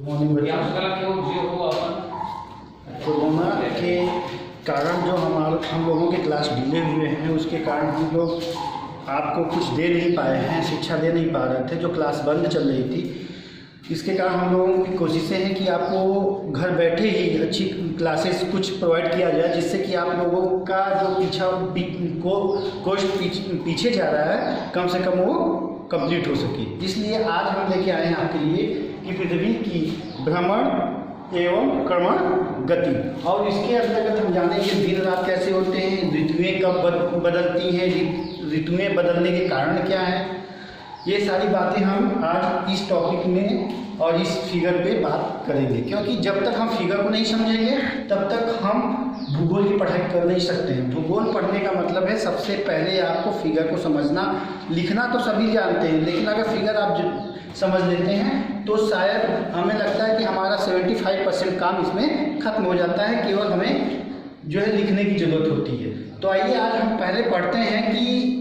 Corona के कारण जो हम लोगों के क्लास डिले हुए हैं, उसके कारण हम लोग आपको कुछ दे नहीं पाए हैं, शिक्षा दे नहीं पा रहे थे। जो क्लास बंद चल रही थी, इसके कारण हम लोगों की कोशिशें हैं कि आपको घर बैठे ही अच्छी क्लासेस कुछ प्रोवाइड किया जाए, जिससे कि आप लोगों का जो कोर्स पीछे जा रहा है, कम से कम वो कंप्लीट हो सके। इसलिए आज हम लेके आए हैं आपके लिए कि पृथ्वी की भ्रमण एवं क्रमण गति, और इसके अंतर्गत हम जानेंगे दिन रात कैसे होते हैं, ऋतुएं कब बदलती हैं, ऋतुएं बदलने के कारण क्या है। ये सारी बातें हम आज इस टॉपिक में और इस फिगर पे बात करेंगे, क्योंकि जब तक हम फिगर को नहीं समझेंगे तब तक हम भूगोल की पढ़ाई कर नहीं सकते हैं। भूगोल पढ़ने का मतलब है सबसे पहले आपको फिगर को समझना। लिखना तो सभी जानते हैं, लेकिन अगर फिगर आप समझ लेते हैं तो शायद हमें लगता है कि हमारा 75% काम इसमें खत्म हो जाता है, केवल हमें जो है लिखने की ज़रूरत होती है। तो आइए आज हम पहले पढ़ते हैं कि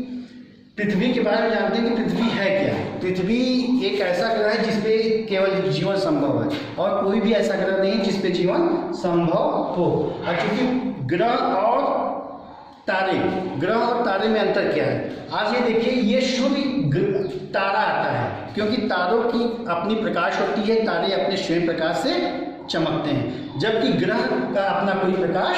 पृथ्वी के बारे में जानते हैं कि पृथ्वी है क्या। पृथ्वी एक ऐसा ग्रह है जिसपे केवल जीवन संभव है, और कोई भी ऐसा ग्रह नहीं जिसपे जीवन संभव हो। और क्योंकि ग्रह और तारे में अंतर क्या है, आज ये देखिए, ये सूर्य तारा आता है, क्योंकि तारों की अपनी प्रकाश होती है, तारे अपने स्वयं प्रकाश से चमकते हैं, जबकि ग्रह का अपना कोई प्रकाश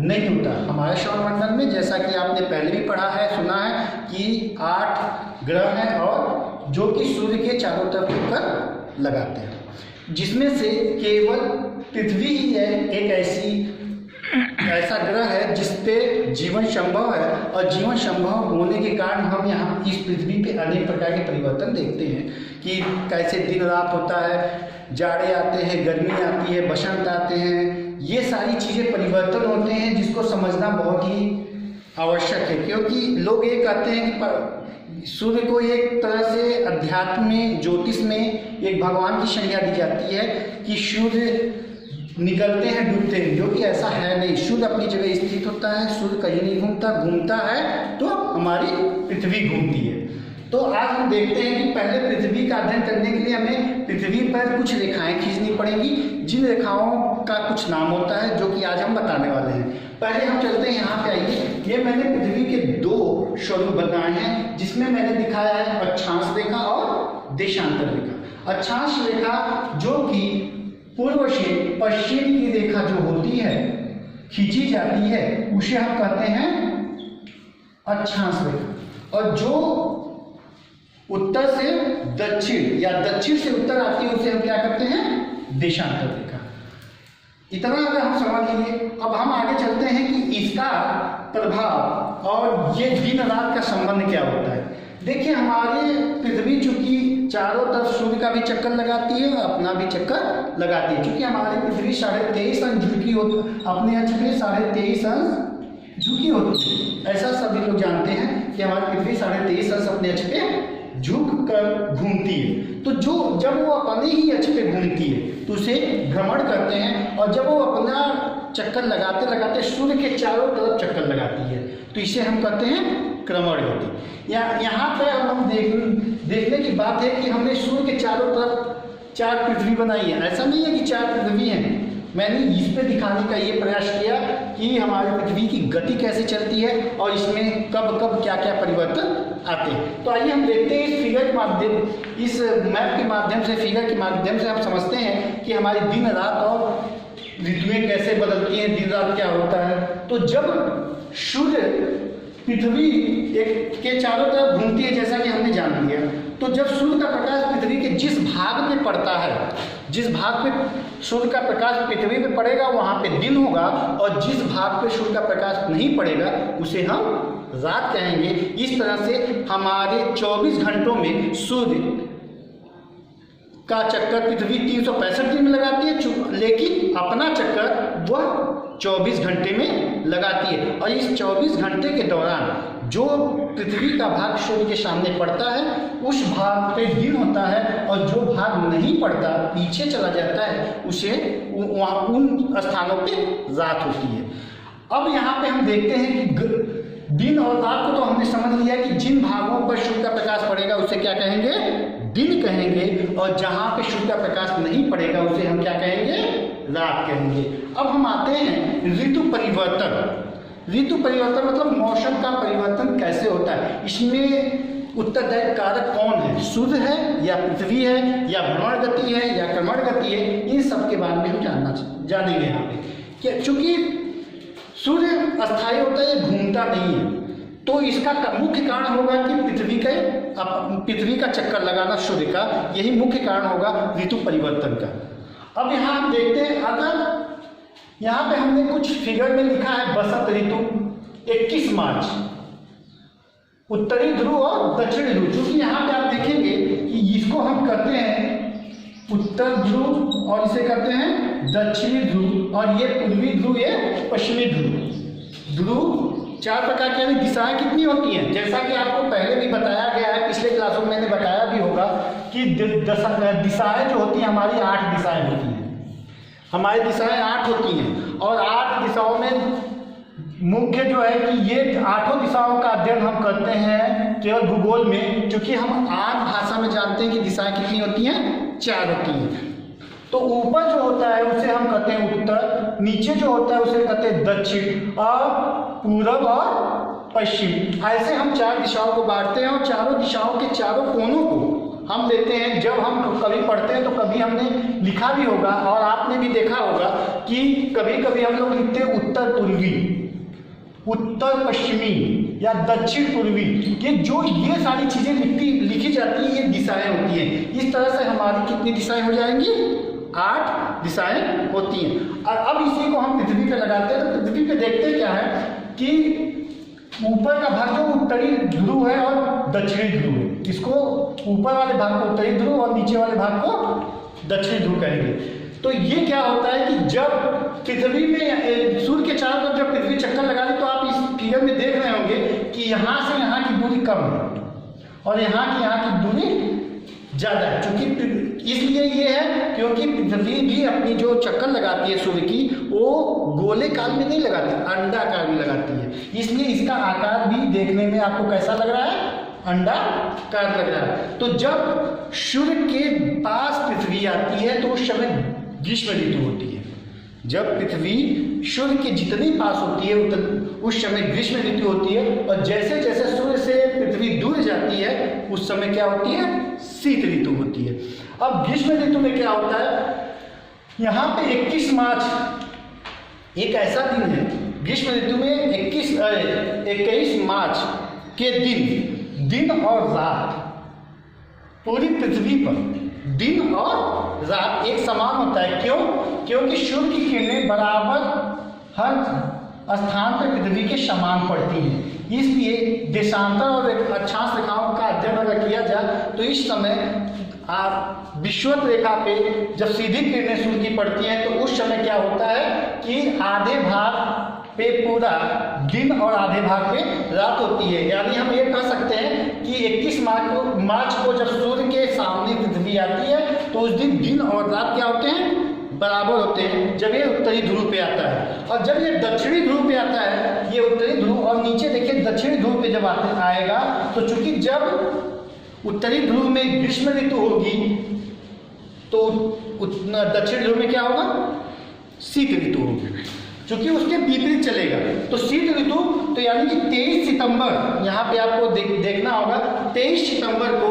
नहीं होता। हमारे सौरमंडल में, जैसा कि आपने पहले भी पढ़ा है, सुना है कि 8 ग्रह हैं, और जो कि सूर्य के चारों तरफ चक्कर लगाते हैं, जिसमें से केवल पृथ्वी ही है एक ऐसा ग्रह है जिस पे जीवन संभव है। और जीवन संभव होने के कारण हम यहाँ इस पृथ्वी पे अनेक प्रकार के परिवर्तन देखते हैं कि कैसे दिन रात होता है, जाड़े आते हैं, गर्मी आती है, बसंत आते हैं। ये सारी चीज़ें परिवर्तन होते हैं, जिसको समझना बहुत ही आवश्यक है, क्योंकि लोग ये कहते हैं कि सूर्य को एक तरह से अध्यात्म में, ज्योतिष में एक भगवान की संज्ञा दी जाती है कि सूर्य निकलते हैं, डूबते हैं, जो कि ऐसा है नहीं। सूर्य अपनी जगह स्थित होता है, सूर्य कहीं नहीं घूमता है तो हमारी पृथ्वी घूमती है। तो आज हम देखते हैं कि पहले पृथ्वी का अध्ययन करने के लिए हमें पृथ्वी पर कुछ रेखाएं खींचनी पड़ेंगी, जिन रेखाओं का कुछ नाम होता है, जो कि आज हम बताने वाले हैं। पहले हम चलते हैं यहाँ पे, आइए। ये मैंने पृथ्वी के 2 स्वरूप बनाए हैं, जिसमें मैंने दिखाया है अक्षांश रेखा और देशांतर रेखा। अक्षांश रेखा जो कि पूर्व से पश्चिम की रेखा जो होती है, खींची जाती है, उसे हम कहते हैं अक्षांश रेखा। और जो उत्तर से दक्षिण या दक्षिण से उत्तर आती है, उसे हम क्या करते हैं, देशांतर रेखा। इतना अगर हम समझ लीजिए, अब हम आगे चलते हैं कि इसका प्रभाव और ये दिन रात का संबंध क्या होता है। देखिए, हमारे पृथ्वी चूंकि चारों तरफ सूर्य का भी चक्कर लगाती है, अपना भी चक्कर लगाती है। क्योंकि हमारी पृथ्वी 23.5 अंश झुकी होती, अपने अक्ष पे 23.5 अंश झुकी होती है। ऐसा सभी लोग जानते हैं कि हमारी पृथ्वी 23.5 अंश अपने अक्ष पे झुक कर घूमती है। तो जब वो अपने ही अक्ष पे घूमती है तो उसे भ्रमण कहते हैं, और जब वो अपना चक्कर लगाते लगाते सूर्य के चारों तरफ चक्कर लगाती है तो इसे हम कहते हैं क्रमण गति। यहाँ पर हम देखने की बात है कि हमने सूर्य के चारों तरफ 4 पृथ्वी बनाई है। ऐसा नहीं है कि 4 पृथ्वी हैं, मैंने इस पे दिखाने का ये प्रयास किया कि हमारी पृथ्वी की गति कैसे चलती है और इसमें कब कब क्या क्या परिवर्तन आते हैं। तो आइए हम देखते हैं इस फिगर के माध्यम, इस मैप के माध्यम से, फिगर के माध्यम से हम समझते हैं कि हमारी दिन रात और ऋतुएं कैसे बदलती हैं, दिन रात क्या होता है। तो जब सूर्य पृथ्वी के चारों तरफ घूमती है, जैसा कि हमने जान लिया, तो जब सूर्य का प्रकाश पृथ्वी के जिस भाग में पड़ता है, जिस भाग पे सूर्य का प्रकाश पृथ्वी पे पड़ेगा वहाँ पे दिन होगा, और जिस भाग पे सूर्य का प्रकाश नहीं पड़ेगा उसे हम रात कहेंगे। इस तरह से हमारे 24 घंटों में सूर्य का चक्कर पृथ्वी 365 दिन में लगाती है, लेकिन अपना चक्कर वह 24 घंटे में लगाती है। और इस 24 घंटे के दौरान जो पृथ्वी का भाग सूर्य के सामने पड़ता है उस भाग पे दिन होता है, और जो भाग नहीं पड़ता, पीछे चला जाता है, उसे वहाँ उन स्थानों पे रात होती है। अब यहाँ पे हम देखते हैं कि दिन और रात को तो हमने समझ लिया कि जिन भागों पर सूर्य का प्रकाश पड़ेगा उसे क्या कहेंगे, दिन कहेंगे, और जहाँ पे सूर्य का प्रकाश नहीं पड़ेगा उसे हम क्या कहेंगे, रात कहेंगे। अब हम आते हैं ऋतु परिवर्तन। ऋतु परिवर्तन मतलब मौसम का परिवर्तन कैसे होता है, इसमें उत्तरदायी कारक कौन है, सूर्य है या पृथ्वी है या भ्रमण गति है या क्रमण गति है, इन सब के बारे में हम जानेंगे यहाँ पे। क्या चूंकि सूर्य अस्थायी होता है, घूमता नहीं है, तो इसका मुख्य कारण होगा कि पृथ्वी का चक्कर लगाना सूर्य का, यही मुख्य कारण होगा ऋतु परिवर्तन का। अब यहाँ हम देखते हैं, अगर यहाँ पे हमने कुछ फिगर में लिखा है बसंत ऋतु 21 मार्च, उत्तरी ध्रुव और दक्षिणी ध्रुव, क्योंकि यहाँ पे आप देखेंगे कि इसको हम कहते हैं उत्तर ध्रुव और इसे कहते हैं दक्षिणी ध्रुव, और ये पूर्वी ध्रुव, ये पश्चिमी ध्रुव। ध्रुव 4 प्रकार की दिशाएं कितनी होती हैं, जैसा कि आपको पहले भी बताया गया है, पिछले क्लासों में मैंने बताया भी होगा कि दिशाएं जो होती हैं हमारी 8 दिशाएं होती हैं, हमारी दिशाएं 8 होती हैं, और 8 दिशाओं में मुख्य जो है कि ये 8 दिशाओं का अध्ययन हम करते हैं केवल भूगोल में, क्योंकि हम आम भाषा में जानते हैं कि दिशाएं कितनी होती हैं, 4 होती हैं। तो ऊपर जो होता है उसे हम कहते हैं उत्तर, नीचे जो होता है उसे कहते हैं दक्षिण, और पूरब और पश्चिम। ऐसे हम 4 दिशाओं को बांटते हैं, और चारों दिशाओं के चारों कोनों को हम लेते हैं। जब हम कभी पढ़ते हैं तो कभी हमने लिखा भी होगा और आपने भी देखा होगा कि कभी कभी हम लोग लिखते हैं उत्तर पूर्वी, उत्तर पश्चिमी या दक्षिण पूर्वी, ये सारी चीजें लिखी जाती है, ये दिशाएं होती हैं। इस तरह से हमारी कितनी दिशाएं हो जाएंगी, 8 दिशाएं होती हैं। और अब इसी को हम पृथ्वी पे लगाते हैं, तो पृथ्वी पे देखते क्या है कि ऊपर का भाग जो उत्तरी ध्रुव है और दक्षिणी ध्रुव है, इसको ऊपर वाले भाग को उत्तरी ध्रुव और नीचे वाले भाग को दक्षिणी ध्रुव कहेंगे। तो ये क्या होता है कि जब पृथ्वी में सूर्य के चारों तरफ जब पृथ्वी चक्कर लगा दे, तो आप इस फिगर में देख रहे होंगे कि यहाँ से यहाँ की दूरी कम है और यहाँ की दूरी ज़्यादा है। चूंकि इसलिए ये है क्योंकि पृथ्वी भी अपनी जो चक्कर लगाती है सूर्य की, वो गोले काल में नहीं लगाती, अंडाकार में लगाती है, इसलिए इसका आकार भी देखने में आपको कैसा लग रहा है, अंडाकार लग रहा है। तो जब सूर्य के पास पृथ्वी आती है तो उस समय ग्रीष्म ऋतु होती है। जब पृथ्वी सूर्य के जितनी पास होती है उस समय ग्रीष्म ऋतु होती है, और जैसे जैसे सूर्य से पृथ्वी दूर जाती है उस समय क्या होती है, शीत ऋतु होती है। अब ग्रीष्म ऋतु में क्या होता है, यहाँ पे 21 मार्च एक ऐसा दिन है, ग्रीष्म ऋतु में 21 मार्च के दिन और रात पूरी पृथ्वी पर दिन और रात एक समान होता है। क्यों? क्योंकि सूर्य की किरणें बराबर हर स्थान पर पृथ्वी के समान पड़ती हैं, इसलिए देशांतर और अक्षांश रेखाओं का अध्ययन अगर किया जाए तो इस समय आप विषुवत रेखा पे जब सीधी किरणें सूर्य की पड़ती हैं तो उस समय क्या होता है कि आधे भाग पे पूरा दिन और आधे भाग पे रात होती है। यानी हम ये कह सकते हैं कि 21 मार्च को जब सूर्य के सामने पृथ्वी आती है तो उस दिन और रात क्या होते हैं, बराबर होते हैं, जब ये उत्तरी ध्रुव पे आता है। और जब ये दक्षिणी ध्रुव पे आता है, ये उत्तरी ध्रुव, और नीचे देखिए दक्षिणी ध्रुव पे जब आएगा तो चूंकि जब उत्तरी ध्रुव में ग्रीष्म ऋतु होगी तो दक्षिण ध्रुव में क्या होगा, शीत ऋतु होगी, क्योंकि उसके विपरीत चलेगा। तो शीत ऋतु तो यानी कि 23 सितंबर यहाँ पे आपको देखना होगा, 23 सितंबर को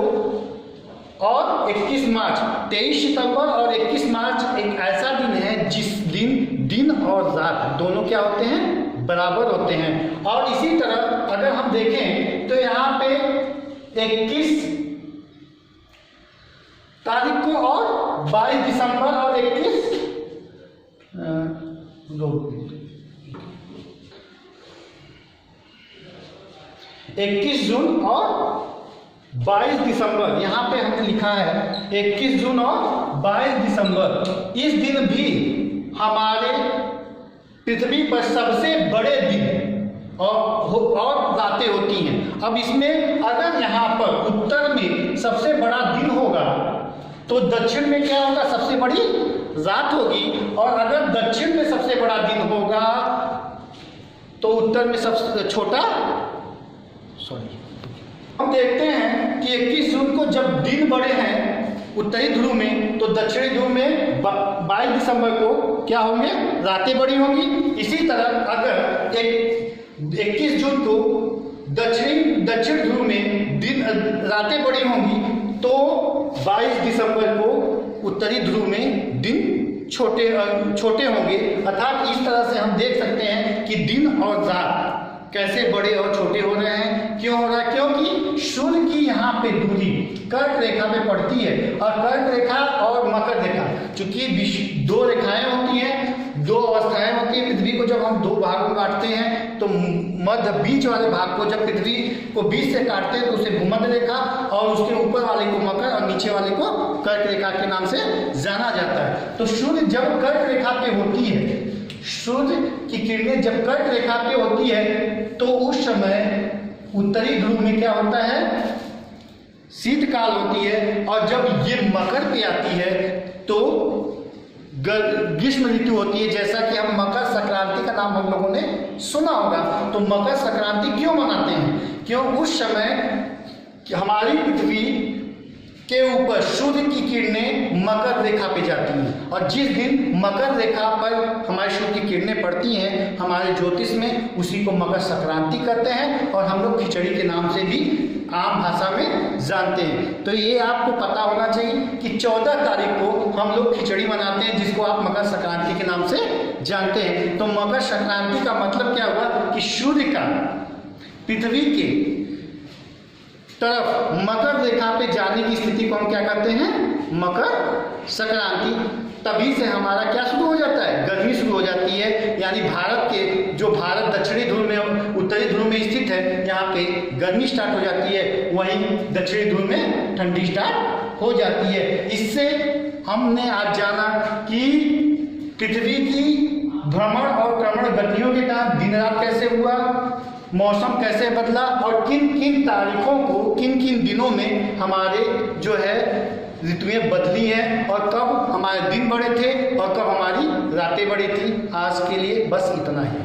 और 21 मार्च, 23 सितंबर और 21 मार्च एक ऐसा दिन है जिस दिन और रात दोनों क्या होते हैं, बराबर होते हैं। और इसी तरह अगर हम देखें तो यहाँ पे 21 तारीख को और 22 दिसंबर और 21 जून और 22 दिसंबर, यहाँ पे हमने लिखा है 21 जून और 22 दिसंबर। इस दिन भी हमारे पृथ्वी पर सबसे बड़े दिन और रातें होती हैं। अब इसमें अगर यहाँ पर उत्तर में सबसे बड़ा दिन होगा तो दक्षिण में क्या होगा, सबसे बड़ी रात होगी, और अगर दक्षिण में सबसे बड़ा दिन होगा तो उत्तर में सबसे छोटा हम देखते हैं कि 21 जून को जब दिन बड़े हैं उत्तरी ध्रुव में, तो दक्षिणी ध्रुव में 22 दिसंबर को क्या होंगे, रातें बड़ी होंगी। इसी तरह अगर 21 जून को दक्षिण ध्रुव में दिन रातें बड़ी होंगी, तो 22 दिसंबर को उत्तरी ध्रुव में दिन छोटे होंगे। अर्थात इस तरह से हम देख सकते हैं कि दिन और रात कैसे बड़े और छोटे हो रहे हैं। क्यों हो रहा है? क्योंकि सूर्य की यहाँ पे दूरी कर्क रेखा पे पड़ती है, और कर्क रेखा और मकर रेखा, चूंकि दो रेखाएं होती हैं, दो अवस्थाएं होती हैं। पृथ्वी को जब हम दो भागों में काटते हैं, तो मध्य बीच वाले भाग को जब पृथ्वी को बीच से काटते हैं तो उसे भूमध्य रेखा, और उसके ऊपर वाले को मकर और नीचे वाले को कर्क रेखा के नाम से जाना जाता है। तो सूर्य जब कर्क रेखा पे होती है, सूर्य की किरणें जब कर्क रेखा पे होती है, तो उस समय उत्तरी ध्रुव में क्या होता है, शीतकाल होती है। और जब ये मकर पे आती है तो ग्रीष्म ऋतु होती है। जैसा कि हम मकर संक्रांति का नाम हम लोगों ने सुना होगा। तो मकर संक्रांति क्यों मनाते हैं? क्यों उस समय हमारी पृथ्वी के ऊपर सूर्य की किरणें मकर रेखा पे जाती हैं, और जिस दिन मकर रेखा पर हमारे सूर्य की किरणें पड़ती हैं हमारे ज्योतिष में, उसी को मकर संक्रांति कहते हैं, और हम लोग खिचड़ी के नाम से भी आम भाषा में जानते हैं। तो ये आपको पता होना चाहिए कि 14 तारीख को हम लोग खिचड़ी मनाते हैं, जिसको आप मकर संक्रांति के नाम से जानते हैं। तो मकर संक्रांति का मतलब क्या हुआ कि सूर्य का पृथ्वी के तरफ मकर रेखा पे जाने की स्थिति को हम क्या कहते हैं, मकर संक्रांति। तभी से हमारा क्या शुरू हो जाता है, गर्मी शुरू हो जाती है। यानी भारत के जो भारत दक्षिणी ध्रुव में उत्तरी ध्रुव में स्थित है, यहाँ पे गर्मी स्टार्ट हो जाती है, वहीं दक्षिणी ध्रुव में ठंडी स्टार्ट हो जाती है। इससे हमने आज जाना कि पृथ्वी की भ्रमण और क्रमण गतियों के कारण दिन रात कैसे हुआ, मौसम कैसे बदला, और किन किन तारीखों को किन किन दिनों में हमारे जो है ऋतुएं बदली हैं, और कब हमारे दिन बड़े थे और कब हमारी रातें बड़ी थी। आज के लिए बस इतना ही।